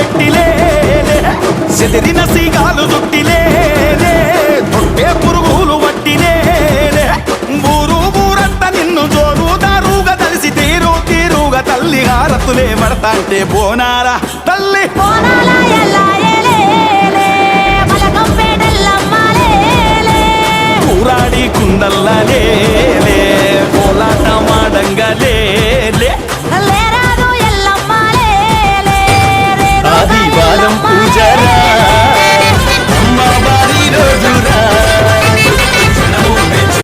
పెట్టిలే చెదిరిన సీగాలు చుట్టిలే తొట్టే పురుగులు వట్టిలే ఊరు ఊరంతా నిన్ను జోరు దారుగా తలిసి తీరుగా తల్లి హారతులే పడతాంటే బోనారా తల్లి కూరాడి కుందల్లలే